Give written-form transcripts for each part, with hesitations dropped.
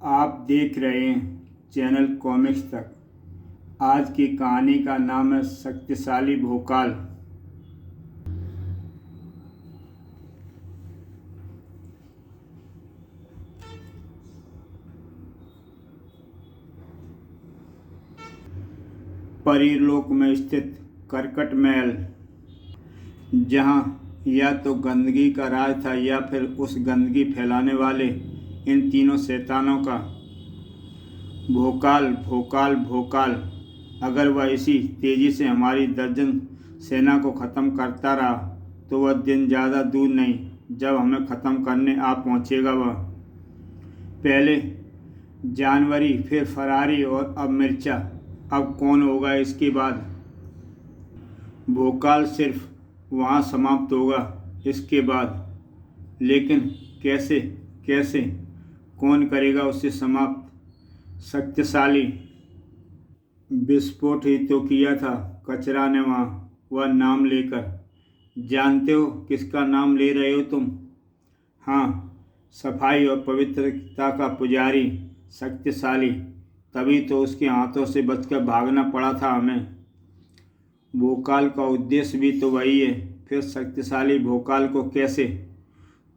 आप देख रहे हैं चैनल कॉमिक्स तक। आज की कहानी का नाम है शक्तिशाली भोकाल। परीलोक में स्थित करकट महल, जहाँ या तो गंदगी का राज था या फिर उस गंदगी फैलाने वाले इन तीनों शैतानों का। भोकाल भोकाल भोकाल। अगर वह इसी तेजी से हमारी दर्जन सेना को ख़त्म करता रहा तो वह दिन ज़्यादा दूर नहीं जब हमें ख़त्म करने आ पहुँचेगा। वह पहले जानवरी, फिर फरारी और अब मिर्चा। अब कौन होगा इसके बाद? भोकाल सिर्फ वहाँ समाप्त होगा इसके बाद, लेकिन कैसे कैसे कौन करेगा उसे समाप्त? शक्तिशाली विस्फोट ही तो किया था कचरा ने वहाँ, वह नाम लेकर। जानते हो किसका नाम ले रहे हो तुम? हाँ, सफाई और पवित्रता का पुजारी शक्तिशाली। तभी तो उसके हाथों से बचकर भागना पड़ा था हमें। भोकाल का उद्देश्य भी तो वही है। फिर शक्तिशाली भोकाल को कैसे?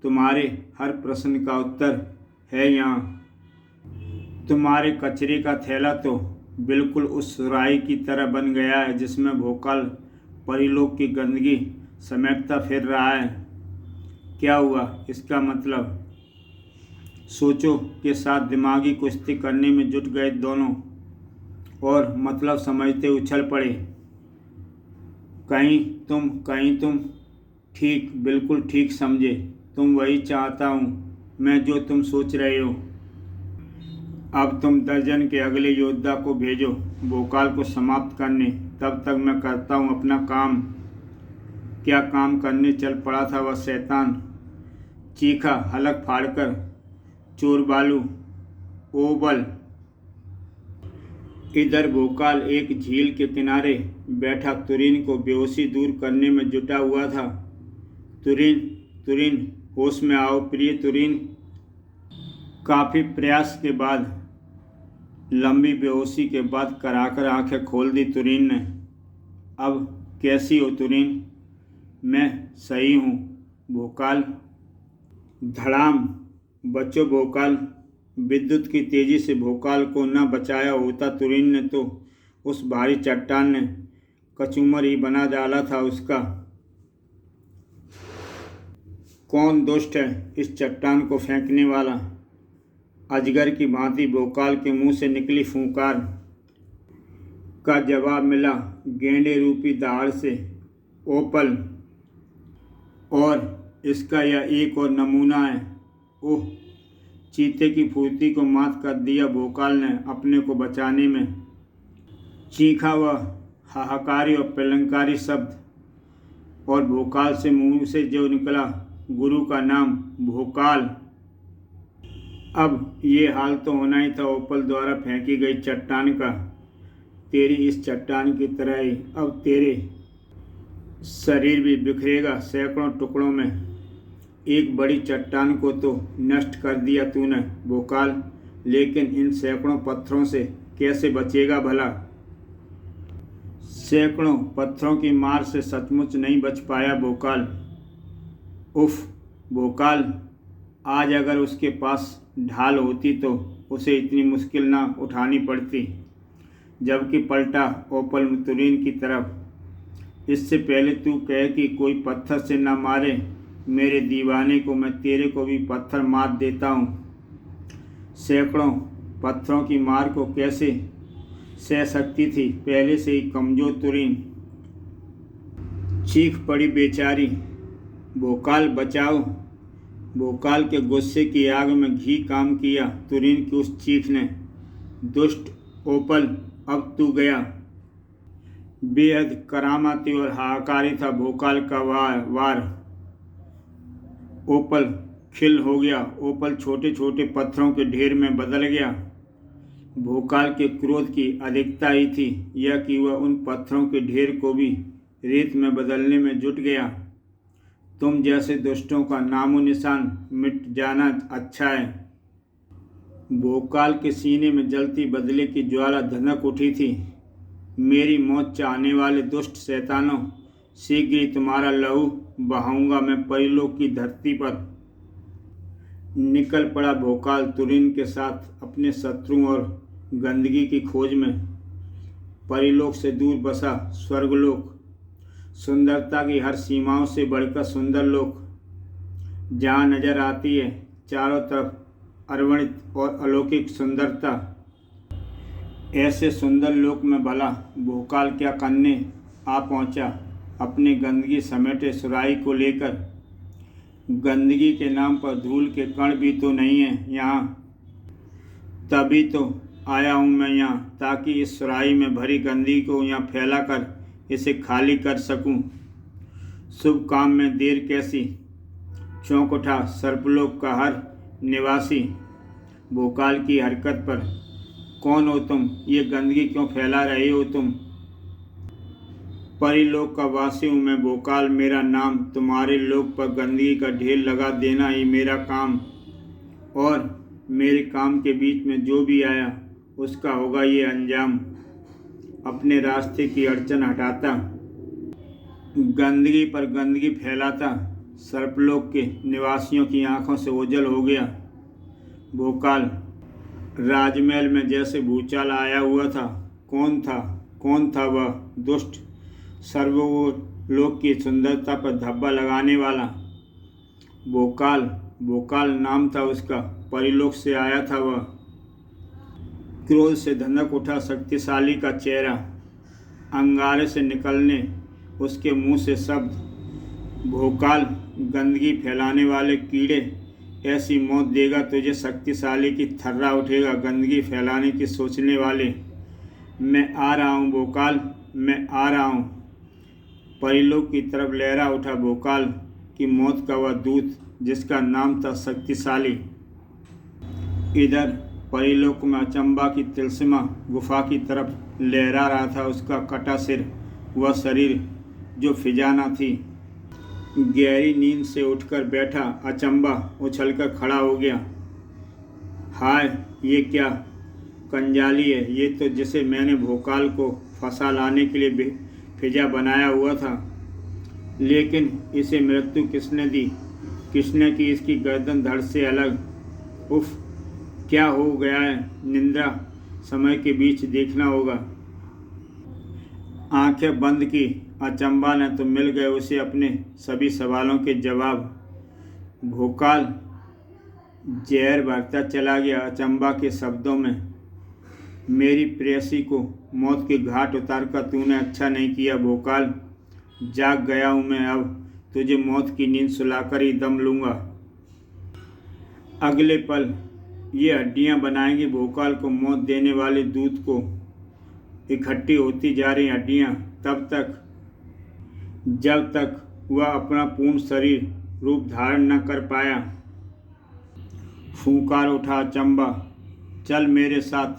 तुम्हारे हर प्रश्न का उत्तर है यहाँ। तुम्हारे कचरे का थैला तो बिल्कुल उस सुराही की तरह बन गया है जिसमें भोकाल परीलोक की गंदगी समेटता फिर रहा है। क्या हुआ इसका मतलब? सोचो के साथ दिमागी कुश्ती करने में जुट गए दोनों और मतलब समझते उछल पड़े। कहीं तुम ठीक, बिल्कुल ठीक समझे। तुम वही चाहता हूँ मैं जो तुम सोच रहे हो। अब तुम दर्जन के अगले योद्धा को भेजो भोकाल को समाप्त करने। तब तक मैं करता हूँ अपना काम। क्या काम करने चल पड़ा था वह शैतान? चीखा हलक फाड़कर चोर बालू। ओ बल! इधर भोकाल एक झील के किनारे बैठा तुरीन को बेहोशी दूर करने में जुटा हुआ था। तुरीन, होश में आओ प्रिय तुरीन। काफ़ी प्रयास के बाद, लंबी बेहोशी के बाद कराकर आंखें खोल दी तुरीन ने। अब कैसी हो तुरीन? मैं सही हूँ भोकाल। धड़ाम! बचो भोकाल! विद्युत की तेजी से भोकाल को न बचाया होता तुरीन ने तो उस भारी चट्टान ने कचूमर ही बना डाला था उसका। कौन दुष्ट है इस चट्टान को फेंकने वाला? अजगर की भांति भोकाल के मुंह से निकली फूंकार का जवाब मिला गेंडे रूपी दहाड़ से। ओपल! और इसका यह एक और नमूना है। ओह! चीते की फुर्ती को मात कर दिया भोकाल ने अपने को बचाने में। चीखा वह हाहाकारी और प्रलंकारी शब्द, और भोकाल से मुंह से जो निकला गुरु का नाम, भोकाल। अब ये हाल तो होना ही था ओपल द्वारा फेंकी गई चट्टान का। तेरी इस चट्टान की तरह ही अब तेरे शरीर भी बिखरेगा सैकड़ों टुकड़ों में। एक बड़ी चट्टान को तो नष्ट कर दिया तूने भोकाल, लेकिन इन सैकड़ों पत्थरों से कैसे बचेगा भला? सैकड़ों पत्थरों की मार से सचमुच नहीं बच पाया भोकाल। उफ भोकाल! आज अगर उसके पास ढाल होती तो उसे इतनी मुश्किल ना उठानी पड़ती। जबकि पलटा ओपल तुरीन की तरफ। इससे पहले तू कहे कि कोई पत्थर से न मारे मेरे दीवाने को, मैं तेरे को भी पत्थर मार देता हूँ। सैकड़ों पत्थरों की मार को कैसे सह सकती थी पहले से ही कमजोर तुरीन? चीख पड़ी बेचारी। भोकाल बचाओ! भोकाल के गुस्से की आग में घी काम किया तुरीन की उस चीख ने। दुष्ट ओपल, अब तू गया। बेहद करामाती और हाहाकारी था भोकाल का वार। ओपल खिल हो गया। ओपल छोटे छोटे पत्थरों के ढेर में बदल गया। भोकाल के क्रोध की अधिकता ही थी यह कि वह उन पत्थरों के ढेर को भी रेत में बदलने में जुट गया। तुम जैसे दुष्टों का नामो निशान मिट जाना अच्छा है। भोकाल के सीने में जलती बदले की ज्वाला धनक उठी थी। मेरी मौत चाहने वाले दुष्ट शैतानों, शीघ्र ही तुम्हारा लहू बहाऊंगा मैं परिलोक की धरती पर। निकल पड़ा भोकाल तुरीन के साथ अपने शत्रुओं और गंदगी की खोज में। परिलोक से दूर बसा स्वर्गलोक, सुंदरता की हर सीमाओं से बढ़कर सुंदर लोक, जहाँ नजर आती है चारों तरफ अवर्णित और अलौकिक सुंदरता। ऐसे सुंदर लोक में भला भोकाल क्या करने आ पहुँचा अपने गंदगी समेटे सुराही को लेकर। गंदगी के नाम पर धूल के कण भी तो नहीं है यहाँ, तभी तो आया हूँ मैं यहाँ, ताकि इस सुराही में भरी गंदगी को यहाँ फैला कर इसे खाली कर सकूँ। शुभ काम में देर कैसी, चौंक उठा सर्पलोक का हर निवासी भोकाल की हरकत पर। कौन हो तुम, ये गंदगी क्यों फैला रहे हो तुम? परिलोक का वासी हूँ मैं भोकाल मेरा नाम, तुम्हारे लोक पर गंदगी का ढेर लगा देना ही मेरा काम। और मेरे काम के बीच में जो भी आया उसका होगा ये अंजाम। अपने रास्ते की अड़चन हटाता, गंदगी पर गंदगी फैलाता, सर्पलोक के निवासियों की आंखों से ओझल हो गया। भोकाल राजमहल में जैसे भूचाल आया हुआ था। कौन था वह दुष्ट सर्वलोक की सुंदरता पर धब्बा लगाने वाला? भोकाल नाम था उसका, परिलोक से आया था वह। क्रोध से धनक उठा शक्तिशाली का चेहरा, अंगारे से निकलने उसके मुंह से शब्द, भोकाल गंदगी फैलाने वाले कीड़े, ऐसी मौत देगा तुझे शक्तिशाली की थर्रा उठेगा गंदगी फैलाने की सोचने वाले। मैं आ रहा हूँ भोकाल, मैं आ रहा हूँ। परिलोक की तरफ लहरा उठा भोकाल की मौत का वह दूत जिसका नाम था शक्तिशाली। इधर परिलोक में अचंबा की तिलस्मा गुफा की तरफ लहरा रहा था उसका कटा सिर, वह शरीर जो फिजाना थी। गहरी नींद से उठकर बैठा अचंबा उछलकर खड़ा हो गया। हाय, ये क्या कंजाली है ये तो, जिसे मैंने भोकाल को फंसा लाने के लिए फिजा बनाया हुआ था। लेकिन इसे मृत्यु किसने दी, किसने की इसकी गर्दन धड़ से अलग। उफ, क्या हो गया है? निंद्रा समय के बीच देखना होगा। आंखें बंद की अचंबा ने तो मिल गए उसे अपने सभी सवालों के जवाब। भोकाल जहर भरता चला गया अचंबा के शब्दों में। मेरी प्रेयसी को मौत के घाट उतारकर तूने अच्छा नहीं किया भोकाल। जाग गया हूँ मैं, अब तुझे मौत की नींद सुलाकर ही दम लूँगा। अगले पल ये हड्डियाँ बनाएंगी भोकाल को मौत देने वाले दूत को। इकट्ठी होती जा रही हड्डियाँ तब तक जब तक वह अपना पूर्ण शरीर रूप धारण न कर पाया। फूंकार उठा अचंबा, चल मेरे साथ।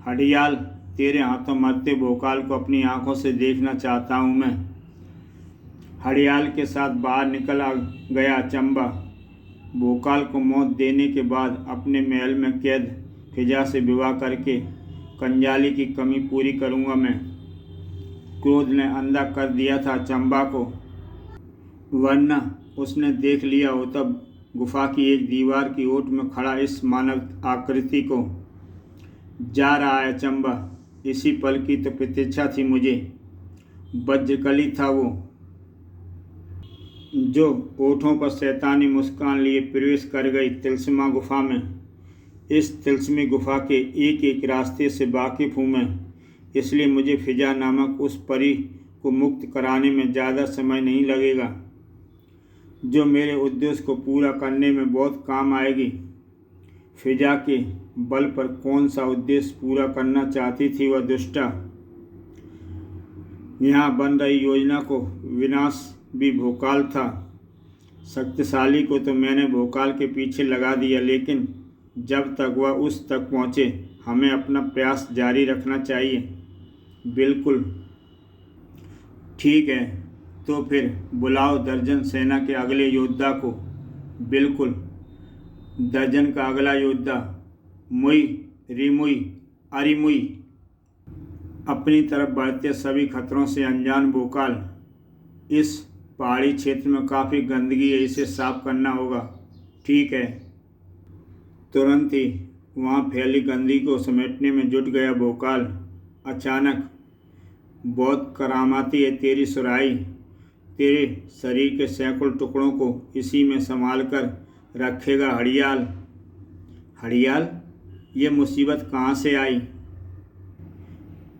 हडियाल, तेरे हाथों मरते भोकाल को अपनी आंखों से देखना चाहता हूँ मैं। हडियाल के साथ बाहर निकल आ गया अचंबा। भोकाल को मौत देने के बाद अपने महल में कैद फिजा से विवाह करके कंजाली की कमी पूरी करूँगा मैं। क्रोध ने अंधा कर दिया था अचंबा को, वरना उसने देख लिया होता गुफा की एक दीवार की ओट में खड़ा इस मानव आकृति को। जा रहा है अचंबा, इसी पल की तो प्रतीक्षा थी मुझे। वज्रकली था वो जो ओठों पर शैतानी मुस्कान लिए प्रवेश कर गई तिलस्मा गुफा में। इस तिलस्मी गुफा के एक एक रास्ते से वाकिफ हूँ मैं, इसलिए मुझे फिजा नामक उस परी को मुक्त कराने में ज़्यादा समय नहीं लगेगा, जो मेरे उद्देश्य को पूरा करने में बहुत काम आएगी। फिजा के बल पर कौन सा उद्देश्य पूरा करना चाहती थी वह दुष्टा? यहाँ बन रही योजना को विनाश भी भोकाल था। शक्तिशाली को तो मैंने भोकाल के पीछे लगा दिया, लेकिन जब तक वह उस तक पहुँचे हमें अपना प्रयास जारी रखना चाहिए। बिल्कुल ठीक है, तो फिर बुलाओ दर्जन सेना के अगले योद्धा को। बिल्कुल, दर्जन का अगला योद्धा मुई रिमुई अरिमुई। अपनी तरफ बढ़ते सभी खतरों से अनजान भोकाल, इस पहाड़ी क्षेत्र में काफ़ी गंदगी है, इसे साफ करना होगा। ठीक है। तुरंत ही वहाँ फैली गंदगी को समेटने में जुट गया भोकाल। अचानक, बहुत करामाती है तेरी सुराही, तेरे शरीर के सैकड़ों टुकड़ों को इसी में संभाल कर रखेगा हड़ियाल। हड़ियाल, ये मुसीबत कहाँ से आई?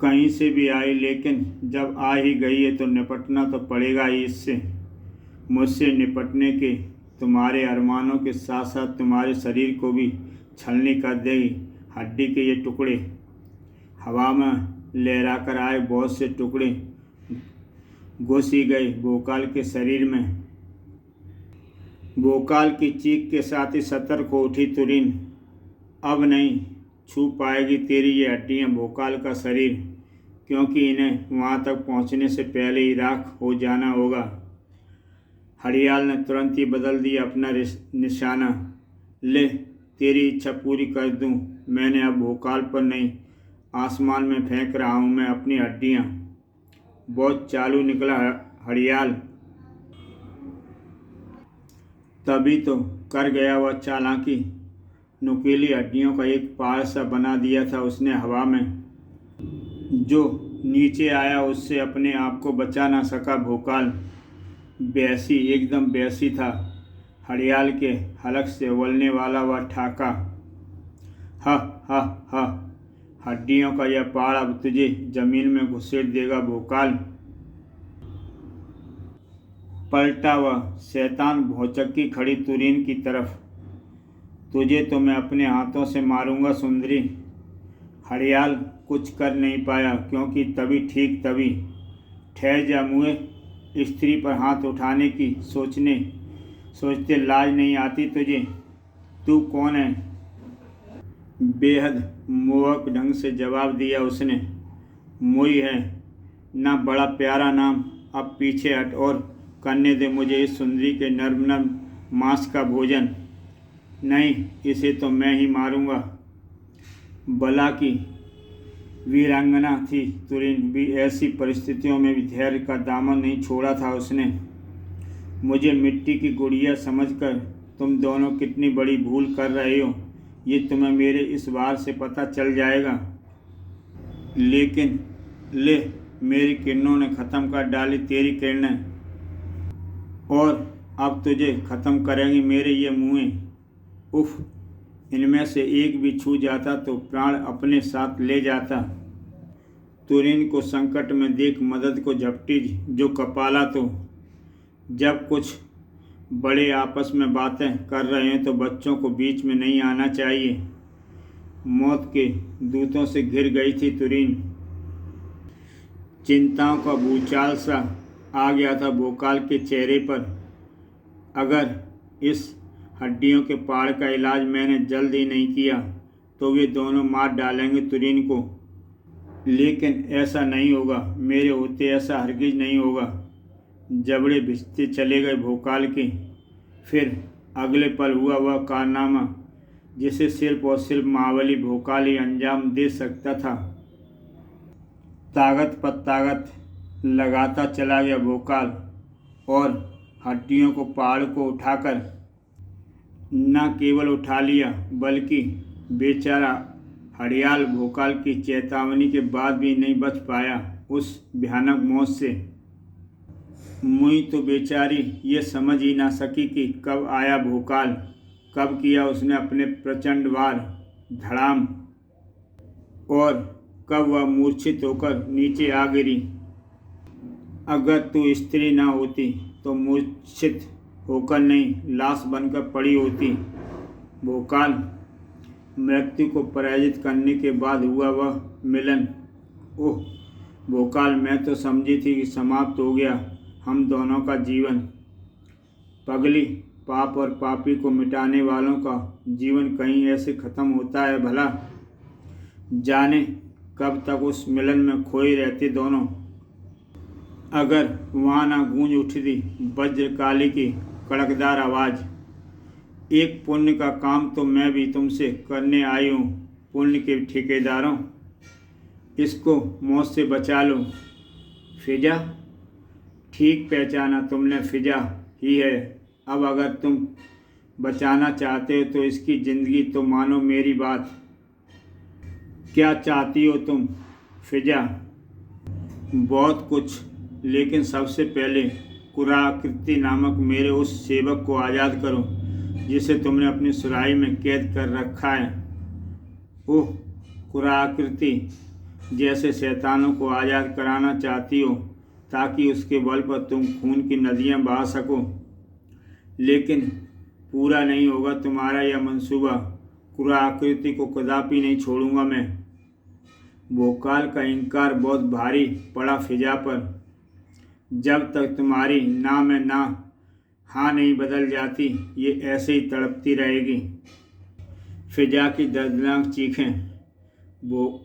कहीं से भी आई, लेकिन जब आ ही गई है तो निपटना तो पड़ेगा ही इससे। मुझसे निपटने के तुम्हारे अरमानों के साथ साथ तुम्हारे शरीर को भी छलनी कर देगी। हड्डी के ये टुकड़े, हवा में लहरा कर आए बहुत से टुकड़े घुस ही गए भोकाल के शरीर में। भोकाल की चीख के साथ ही सतर्क हो उठी तुरीन। अब नहीं छू पाएगी तेरी ये हड्डियाँ भोकाल का शरीर, क्योंकि इन्हें वहाँ तक पहुँचने से पहले ही राख हो जाना होगा। हड़ियाल ने तुरंत ही बदल दिया अपना निशाना। ले, तेरी इच्छा पूरी कर दूं। मैंने अब भोकाल पर नहीं, आसमान में फेंक रहा हूँ मैं अपनी हड्डियाँ। बहुत चालू निकला हड़ियाल। तभी तो कर गया वह चालाकी। नुकीली हड्डियों का एक पहाड़ सा बना दिया था उसने हवा में। जो नीचे आया उससे अपने आप को बचा ना सका भोकाल। बैसी, एकदम बैसी था हड़ियाल के हलक से उगलने वाला वह ठाका। हा हा हा, हड्डियों का यह पहाड़ अब तुझे जमीन में घुसेड़ देगा भोकाल। पलटा वह शैतान भौचक्की खड़ी तुरीन की तरफ। तुझे तो मैं अपने हाथों से मारूंगा सुंदरी। हड़ियाल कुछ कर नहीं पाया, क्योंकि तभी ठहर जा मुए। स्त्री पर हाथ उठाने की सोचते लाज नहीं आती तुझे? तू कौन है? बेहद मोहक ढंग से जवाब दिया उसने। मुई है ना, बड़ा प्यारा नाम। अब पीछे हट और करने दे मुझे इस सुंदरी के नर्म मांस का भोजन। नहीं, इसे तो मैं ही मारूंगा। बला की वीरांगना थी तुरीन भी, ऐसी परिस्थितियों में भी धैर्य का दामन नहीं छोड़ा था उसने। मुझे मिट्टी की गुड़िया समझकर तुम दोनों कितनी बड़ी भूल कर रहे हो, ये तुम्हें मेरे इस वार से पता चल जाएगा। लेकिन ले, मेरी किरणों ने ख़त्म कर डाली तेरी किरणें, और अब तुझे ख़त्म करेंगी मेरे ये मुँह। उफ, इनमें से एक भी छू जाता तो प्राण अपने साथ ले जाता। तुरीन को संकट में देख मदद को झपटी जो कपाला। तो जब कुछ बड़े आपस में बातें कर रहे हैं तो बच्चों को बीच में नहीं आना चाहिए। मौत के दूतों से घिर गई थी तुरीन। चिंताओं का भूचाल सा आ गया था भोकाल के चेहरे पर। अगर इस हड्डियों के पहाड़ का इलाज मैंने जल्द ही नहीं किया तो वे दोनों मार डालेंगे तुरीन को। लेकिन ऐसा नहीं होगा, मेरे होते ऐसा हरगिज नहीं होगा। जबड़े भिजते चले गए भोकाल के। फिर अगले पल हुआ वह कारनामा जिसे सिर्फ और सिर्फ महाबली भोकाल ही अंजाम दे सकता था। ताकत पर ताकत लगाता चला गया भोकाल, और हड्डियों को पहाड़ को उठाकर न केवल उठा लिया, बल्कि बेचारा हड़ियाल भोकाल की चेतावनी के बाद भी नहीं बच पाया उस भयानक मौत से। मुई तो बेचारी ये समझ ही ना सकी कि कब आया भोकाल, कब किया उसने अपने प्रचंड वार धड़ाम, और कब वह मूर्छित होकर नीचे आ गिरी। अगर तू स्त्री ना होती तो मूर्छित होकर नहीं, लाश बनकर पड़ी होती भोकाल। मृत्यु को पराजित करने के बाद हुआ वह मिलन। ओह भोकाल, मैं तो समझी थी कि समाप्त हो गया हम दोनों का जीवन। पगली, पाप और पापी को मिटाने वालों का जीवन कहीं ऐसे ख़त्म होता है भला? जाने कब तक उस मिलन में खोए रहते दोनों। अगर वहाँ ना गूंज उठी थी वज्रकाली की कड़कदार आवाज़, एक पुण्य का काम तो मैं भी तुमसे करने आई हूँ। पुण्य के ठेकेदारों, इसको मौत से बचा लो। फिजा, ठीक पहचाना तुमने, फिजा ही है। अब अगर तुम बचाना चाहते हो तो इसकी ज़िंदगी तो मानो मेरी बात। क्या चाहती हो तुम फिजा? बहुत कुछ, लेकिन सबसे पहले कुराकृति नामक मेरे उस सेवक को आज़ाद करो जिसे तुमने अपनी सुराही में कैद कर रखा है। ओह कुराकृति, जैसे शैतानों को आज़ाद कराना चाहती हो ताकि उसके बल पर तुम खून की नदियाँ बहा सको, लेकिन पूरा नहीं होगा तुम्हारा यह मंसूबा। कुराकृति को कदापि नहीं छोड़ूंगा मैं। भोकाल का इनकार बहुत भारी पड़ा फिजा पर। जब तक तुम्हारी ना में ना हाँ नहीं बदल जाती, ये ऐसे ही तड़पती रहेगी। फिजा की दर्दनाक चीखें। वो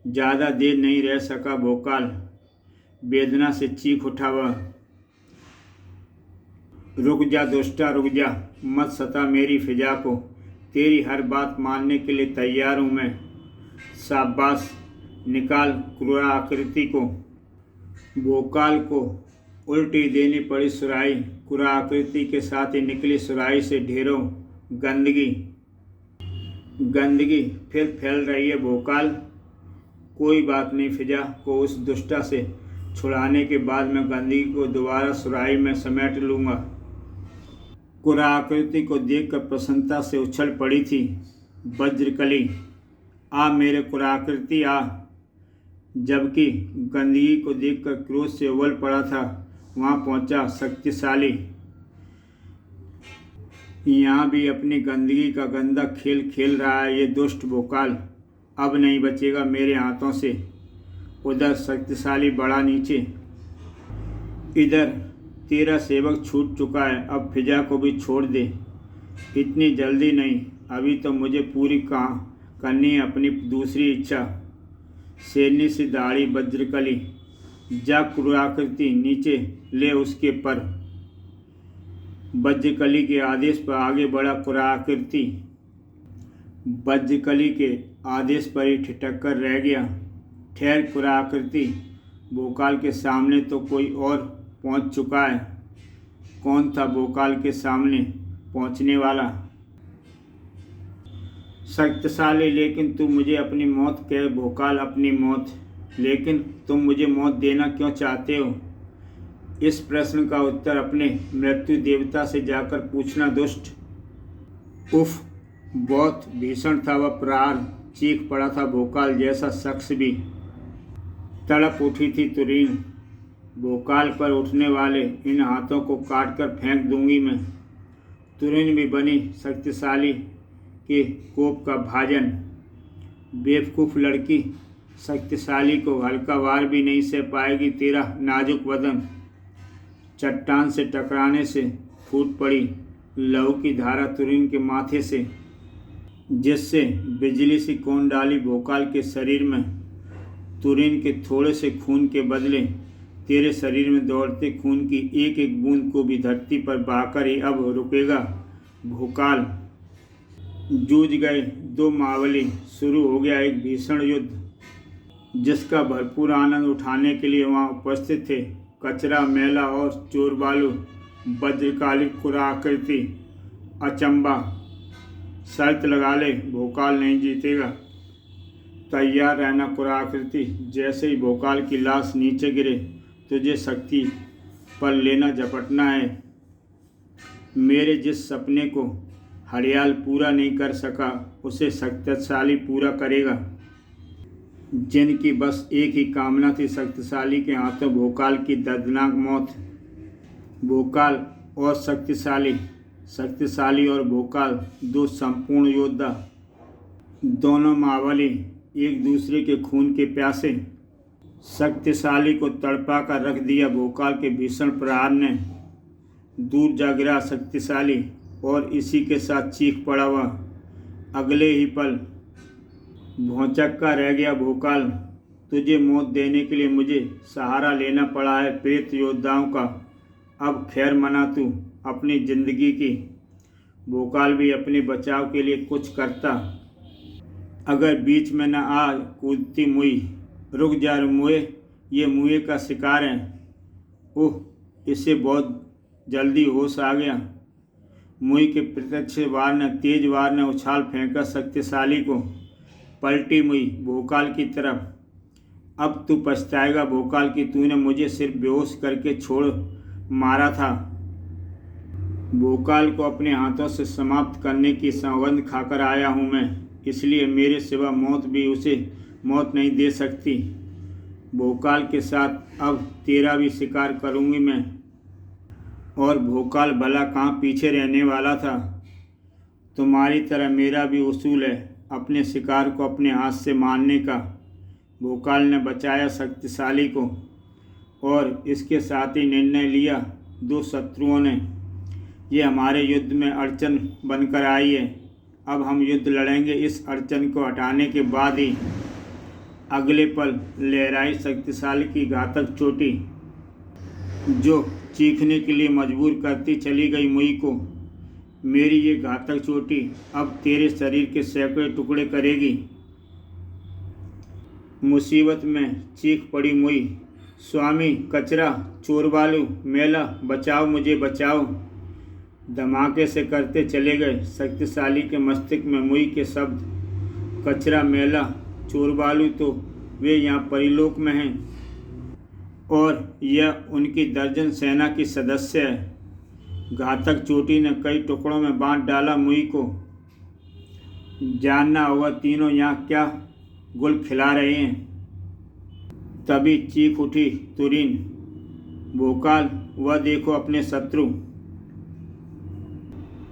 ज़्यादा देर नहीं रह सका भोकाल, वेदना से चीख उठा वह। रुक जा दुष्टा, रुक जा, मत सता मेरी फिजा को। तेरी हर बात मानने के लिए तैयार हूँ मैं। शाबाश, निकाल कुराकृति को। भोकाल को उल्टी देनी पड़ी सुराही। कुराकृति के साथ ही निकली सुराही से ढेरों गंदगी फिर फैल रही है भोकाल। कोई बात नहीं, फिजा को उस दुष्टा से छुड़ाने के बाद मैं गंदगी को दोबारा सुराही में समेट लूँगा। कुराकृति को देखकर प्रसन्नता से उछल पड़ी थी वज्रकली। आ मेरे कुराकृति आ। जबकि गंदगी को देखकर क्रोध से उबल पड़ा था, वहाँ पहुँचा शक्तिशाली। यहाँ भी अपनी गंदगी का गंदा खेल खेल रहा है ये दुष्ट भोकाल। अब नहीं बचेगा मेरे हाथों से। उधर शक्तिशाली बढ़ा नीचे। इधर तेरा सेवक छूट चुका है, अब फिजा को भी छोड़ दे। इतनी जल्दी नहीं, अभी तो मुझे पूरी करनी है अपनी दूसरी इच्छा। शेरनी सी दाढ़ी वज्रकली। जा कुराकृति नीचे ले उसके पर। वज्रकली के आदेश पर आगे बढ़ा कुराकृति। वज्रकली के आदेश पर ही ठिठक कर रह गया। ठहर कुराकृति, भोकाल के सामने तो कोई और पहुंच चुका है। कौन था भोकाल के सामने पहुंचने वाला? शक्तिशाली, लेकिन तू मुझे अपनी मौत कह भोकाल, अपनी मौत। लेकिन तुम मुझे मौत देना क्यों चाहते हो? इस प्रश्न का उत्तर अपने मृत्यु देवता से जाकर पूछना दुष्ट। उफ, बहुत भीषण था वह प्रहार। चीख पड़ा था भोकाल जैसा शख्स भी। तड़प उठी थी तुरीन। भोकाल पर उठने वाले इन हाथों को काटकर फेंक दूंगी मैं। तुरीन भी बनी शक्तिशाली के कोप का भाजन। बेवकूफ़ लड़की, शक्तिशाली को हल्का वार भी नहीं सह पाएगी तेरा नाजुक बदन। चट्टान से टकराने से फूट पड़ी लहू की धारा तुरीन के माथे से, जिससे बिजली सी कौन डाली भोकाल के शरीर में। तुरीन के थोड़े से खून के बदले तेरे शरीर में दौड़ते खून की एक एक बूंद को भी धरती पर बहाकर ही अब रुकेगा भोकाल। जूझ गए दो मावली। शुरू हो गया एक भीषण युद्ध जिसका भरपूर आनंद उठाने के लिए वहां उपस्थित थे कचरा, मैला और चोरबालू। वज्रकाली कुराकृति अचंबा। शर्त लगा ले, भोकाल नहीं जीतेगा। तैयार रहना कुराकृति। जैसे ही भोकाल की लाश नीचे गिरे, तुझे शक्ति पर लेना झपटना है। मेरे जिस सपने को हड़याल पूरा नहीं कर सका, उसे शक्तिशाली पूरा करेगा। जिनकी बस एक ही कामना थी शक्तिशाली के हाथों भोकाल की दर्दनाक मौत। भोकाल और शक्तिशाली, शक्तिशाली और भोकाल, दो संपूर्ण योद्धा, दोनों मावली, एक दूसरे के खून के प्यासे। शक्तिशाली को तड़पा कर रख दिया भोकाल के भीषण प्रहार ने। दूर जा गिरा शक्तिशाली और इसी के साथ चीख पड़ा वह। अगले ही पल भौचक्का रह गया भोकाल। तुझे मौत देने के लिए मुझे सहारा लेना पड़ा है प्रेत योद्धाओं का। अब खैर मना तू अपनी जिंदगी की। भोकाल भी अपने बचाव के लिए कुछ करता। अगर बीच में न आ कूदती मुई। रुक जा मुए, ये मुए का शिकार है। ओह, इसे बहुत जल्दी होश आ गया। मुई के प्रत्यक्ष तेज वार ने उछाल फेंका शक्तिशाली को। पलटी मुई भोकाल की तरफ। अब तू पछताएगा भोकाल कि तूने मुझे सिर्फ बेहोश करके छोड़ मारा था। भोकाल को अपने हाथों से समाप्त करने की सौगंध खाकर आया हूँ मैं, इसलिए मेरे सिवा मौत भी उसे मौत नहीं दे सकती। भोकाल के साथ अब तेरा भी शिकार करूँगी मैं। और भोकाल भला कहाँ पीछे रहने वाला था। तुम्हारी तरह मेरा भी उसूल है अपने शिकार को अपने हाथ से मारने का। भोकाल ने बचाया शक्तिशाली को और इसके साथ ही निर्णय लिया। दो शत्रुओं ने ये हमारे युद्ध में अड़चन बनकर आई है। अब हम युद्ध लड़ेंगे। इस अड़चन को हटाने के बाद ही अगले पल लहराई शक्तिशाली की घातक चोटी, जो चीखने के लिए मजबूर करती चली गई मुई को। मेरी ये घातक चोटी अब तेरे शरीर के सैकड़ों टुकड़े करेगी। मुसीबत में चीख पड़ी मुई, स्वामी, कचरा, चोरबालू, मेला, बचाओ मुझे बचाओ। धमाके से करते चले गए शक्तिशाली के मस्तिष्क में मुई के शब्द। कचरा, मेला, चोरबालू तो वे यहाँ परिलोक में हैं और यह उनकी दर्जन सेना की सदस्य है। घातक चोटी ने कई टुकड़ों में बांट डाला मुई को। जानना होगा तीनों यहाँ क्या गुल खिला रहे हैं। तभी चीख उठी तुरीन, भोकाल, वह देखो अपने शत्रु।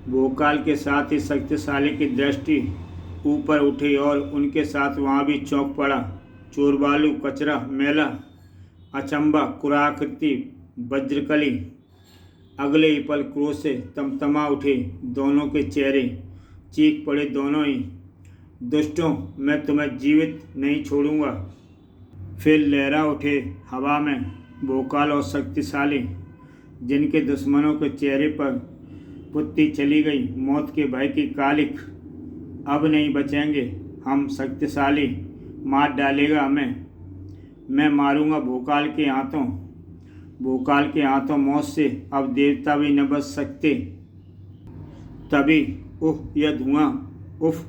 भोकाल के साथ ही शक्तिशाली की दृष्टि ऊपर उठी और उनके साथ वहाँ भी चौंक पड़ा। चोरबालू, कचरा, मेला, अचंबा, कुराकृति, वज्रकली अगले ही पल क्रोध से तमतमा उठे दोनों के चेहरे। चीख पड़े दोनों ही, दुष्टों, मैं तुम्हें जीवित नहीं छोड़ूंगा। फिर लहरा उठे हवा में भोकाल और शक्तिशाली, जिनके दुश्मनों के चेहरे पर पुत्ती चली गई मौत के भय की कालिख। अब नहीं बचेंगे हम, शक्तिशाली मार डालेगा हमें। मैं मारूंगा भोकाल के हाथों। भोकाल के हाथों मौत से अब देवता भी न बच सकते। तभी उफ, यह धुआं, उफ,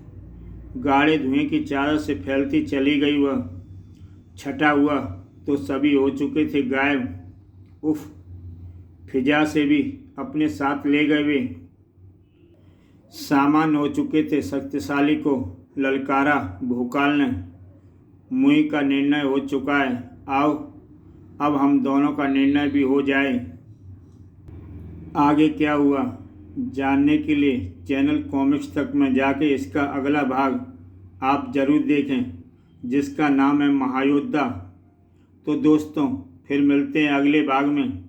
गाढ़े धुएं की चादर से फैलती चली गई। वह छटा हुआ तो सभी हो चुके थे गायब। उफ, फिजा से भी अपने साथ ले गए वे। सामान हो चुके थे। शक्तिशाली को ललकारा भोकाल ने, मुई का निर्णय हो चुका है। आओ अब हम दोनों का निर्णय भी हो जाए। आगे क्या हुआ जानने के लिए चैनल कॉमिक्स तक में जाके इसका अगला भाग आप ज़रूर देखें, जिसका नाम है महायोद्धा। तो दोस्तों, फिर मिलते हैं अगले भाग में।